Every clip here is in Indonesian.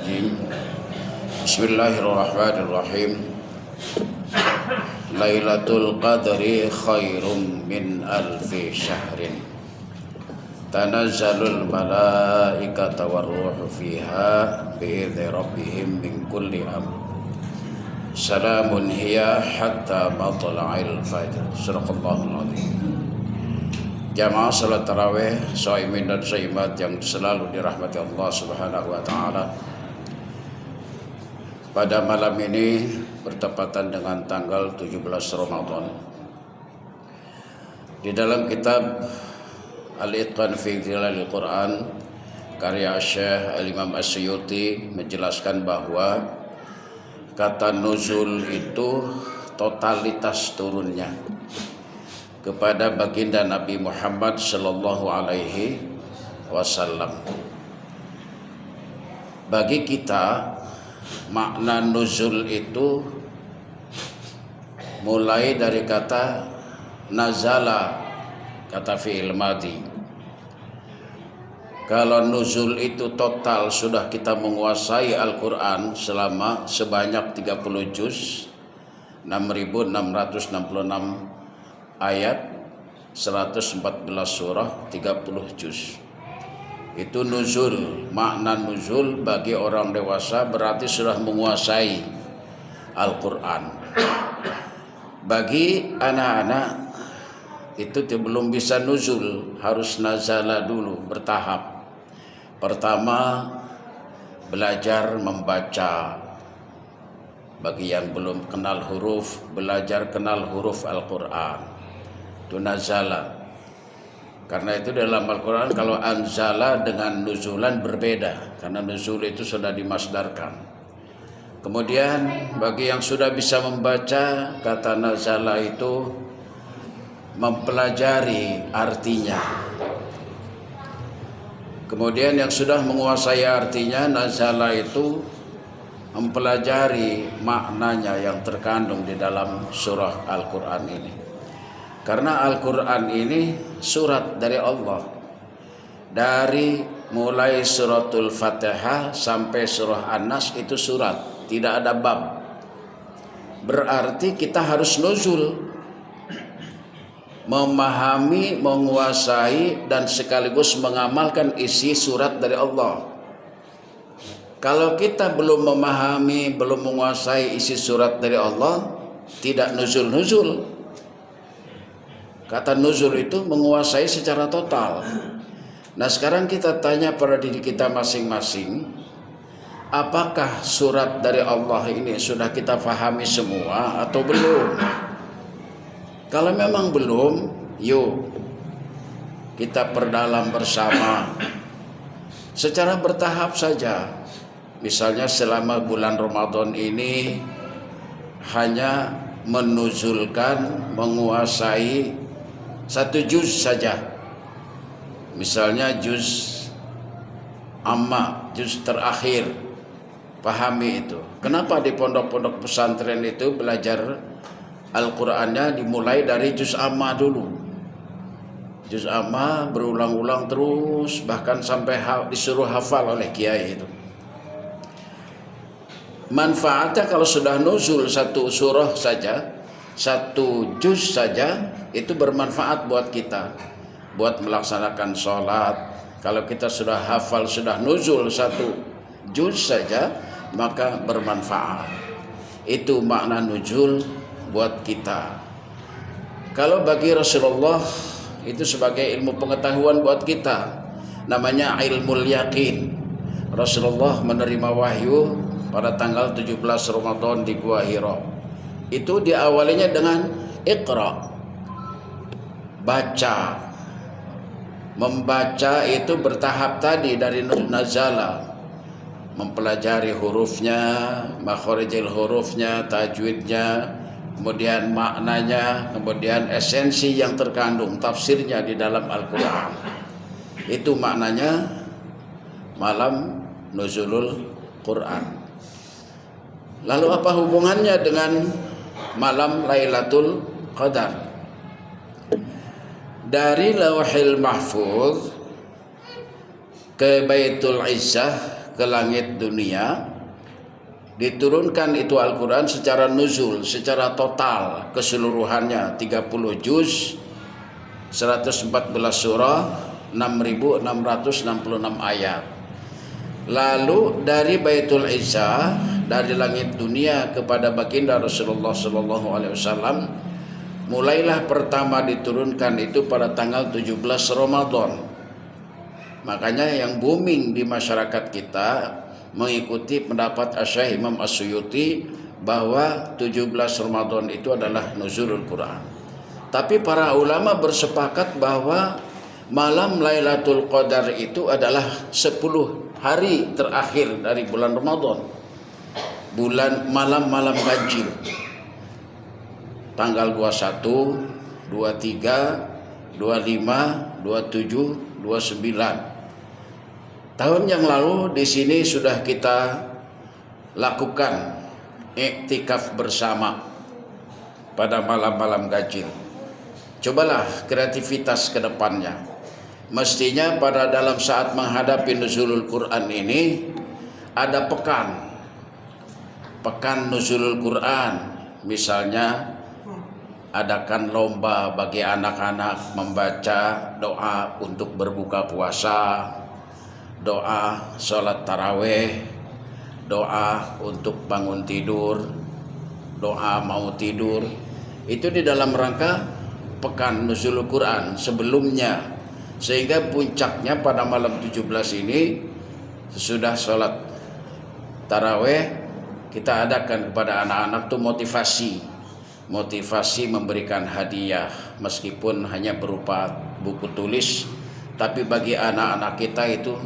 الرجيم بسم الله الرحمن الرحيم ليلة القدر خير من ألف شهر تنزل الملائكة والروح فيها بإذن ربهم من كل أمر سلام هي حتى مطلع الفجر صدق الله العظيم. Jamaah salat tarawih, shaimin dan shaimat yang selalu dirahmati Allah Subhanahu wa taala. Pada malam ini bertepatan dengan tanggal 17 Ramadan. Di dalam kitab Al-Itqan fi Dhilalil Quran karya Syekh Al-Imam As-Suyuti menjelaskan bahwa kata nuzul itu totalitas turunnya kepada baginda Nabi Muhammad sallallahu alaihi wasallam. Bagi kita makna nuzul itu mulai dari kata nazala, kata fi'il madhi. Kalau nuzul itu total sudah kita menguasai Al-Quran selama sebanyak 30 juz, 6.666 ayat, 114 surah, 30 juz. Itu nuzul. Makna nuzul bagi orang dewasa berarti sudah menguasai Al-Quran. Bagi anak-anak itu belum bisa nuzul, harus nazala dulu, bertahap. Pertama belajar membaca. Bagi yang belum kenal huruf, belajar kenal huruf Al-Quran. Itu nazala. Karena itu dalam Al-Quran kalau anzala dengan nuzulan berbeda, karena nuzul itu sudah dimasdarkan. Kemudian bagi yang sudah bisa membaca, kata nazala itu mempelajari artinya. Kemudian yang sudah menguasai artinya, nazala itu mempelajari maknanya yang terkandung di dalam surah Al-Quran ini. Karena Al-Quran ini surat dari Allah. Dari mulai suratul Fatihah sampai surah An-Nas itu surat, tidak ada bab. Berarti kita harus nuzul, memahami, menguasai dan sekaligus mengamalkan isi surat dari Allah. Kalau kita belum memahami, belum menguasai isi surat dari Allah, tidak nuzul-nuzul. Kata nuzul itu menguasai secara total. Nah sekarang kita tanya pada diri kita masing-masing, apakah surat dari Allah ini sudah kita fahami semua atau belum? Kalau memang belum, yuk kita perdalam bersama secara bertahap saja. Misalnya selama bulan Ramadan ini hanya menuzulkan, menguasai 1 juz saja. Misalnya juz amma, juz terakhir, pahami itu. Kenapa di pondok-pondok pesantren itu belajar Al-Qur'annya dimulai dari juz amma dulu. Juz amma berulang-ulang terus, bahkan sampai disuruh hafal oleh kiai itu. Manfaatnya kalau sudah nuzul 1 surah saja, 1 juz saja, itu bermanfaat buat kita, buat melaksanakan sholat. Kalau kita sudah hafal, sudah nuzul 1 juz saja, maka bermanfaat. Itu makna nuzul buat kita. Kalau bagi Rasulullah itu sebagai ilmu pengetahuan buat kita, namanya ilmul yakin. Rasulullah menerima wahyu pada tanggal 17 Ramadan di Gua Hira. Itu diawalinya dengan Iqra, baca. Membaca itu bertahap tadi dari nazala, mempelajari hurufnya, makhorijil hurufnya, tajwidnya, kemudian maknanya, kemudian esensi yang terkandung, tafsirnya di dalam Al-Quran. Itu maknanya malam nuzulul Quran. Lalu apa hubungannya dengan malam Lailatul Qadar? Dari Lauhil Mahfuz ke Baitul Izzah, ke langit dunia, diturunkan itu Al-Quran secara nuzul, secara total keseluruhannya 30 juz, 114 surah, 6.666 ayat. Lalu dari Baitul Izzah, dari langit dunia kepada baginda Rasulullah SAW, mulailah pertama diturunkan itu pada tanggal 17 Ramadan. Makanya yang booming di masyarakat kita mengikuti pendapat Asy-Syaikh Imam As-Suyuti bahwa 17 Ramadan itu adalah nuzulul Quran. Tapi para ulama bersepakat bahwa malam Lailatul Qadar itu adalah 10 hari terakhir dari bulan Ramadan. Bulan malam-malam ganjil. Tanggal 21, 23, 25, 27, 29. Tahun yang lalu di sini sudah kita lakukan iktikaf bersama pada malam-malam ganjil. Cobalah kreativitas ke depannya. Mestinya pada dalam saat menghadapi nuzulul Quran ini ada pekan nuzulul Quran. Misalnya adakan lomba bagi anak-anak membaca doa untuk berbuka puasa, doa sholat taraweh, doa untuk bangun tidur, doa mau tidur. Itu di dalam rangka pekan nuzulul Quran sebelumnya, sehingga puncaknya pada malam 17 ini sesudah sholat taraweh kita adakan kepada anak-anak tuh motivasi memberikan hadiah, meskipun hanya berupa buku tulis, tapi bagi anak-anak kita itu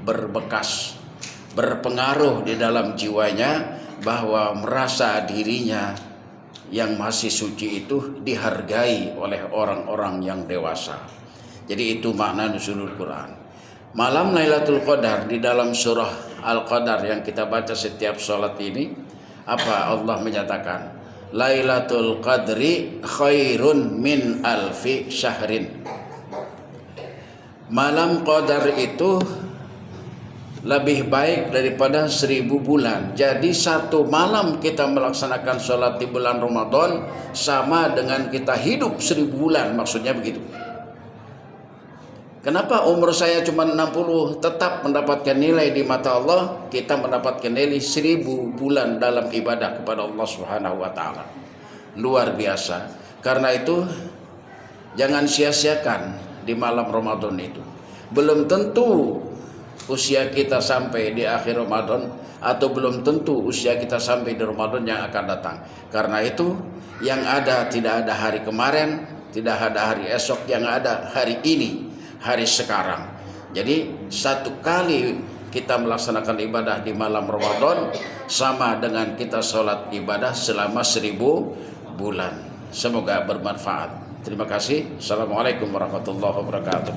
berbekas, berpengaruh di dalam jiwanya bahwa merasa dirinya yang masih suci itu dihargai oleh orang-orang yang dewasa. Jadi itu makna nuzulul Quran. Malam Lailatul Qadar di dalam surah Al-Qadar yang kita baca setiap sholat ini, apa Allah menyatakan? Lailatul Qadri khairun min alfi syahrin. Malam Qadar itu lebih baik daripada 1000 bulan. Jadi satu malam kita melaksanakan sholat di bulan Ramadan sama dengan kita hidup 1000 bulan, maksudnya begitu. Kenapa umur saya cuma 60 tetap mendapatkan nilai di mata Allah, kita mendapatkan nilai 1000 bulan dalam ibadah kepada Allah Subhanahu wa taala. Luar biasa. Karena itu jangan sia-siakan di malam Ramadan itu. Belum tentu usia kita sampai di akhir Ramadan, atau belum tentu usia kita sampai di Ramadan yang akan datang. Karena itu yang ada tidak ada hari kemarin, tidak ada hari esok, yang ada hari ini, hari sekarang. Jadi satu kali kita melaksanakan ibadah di malam Ramadan sama dengan kita sholat ibadah selama 1000 bulan. Semoga bermanfaat. Terima kasih. Assalamualaikum warahmatullahi wabarakatuh.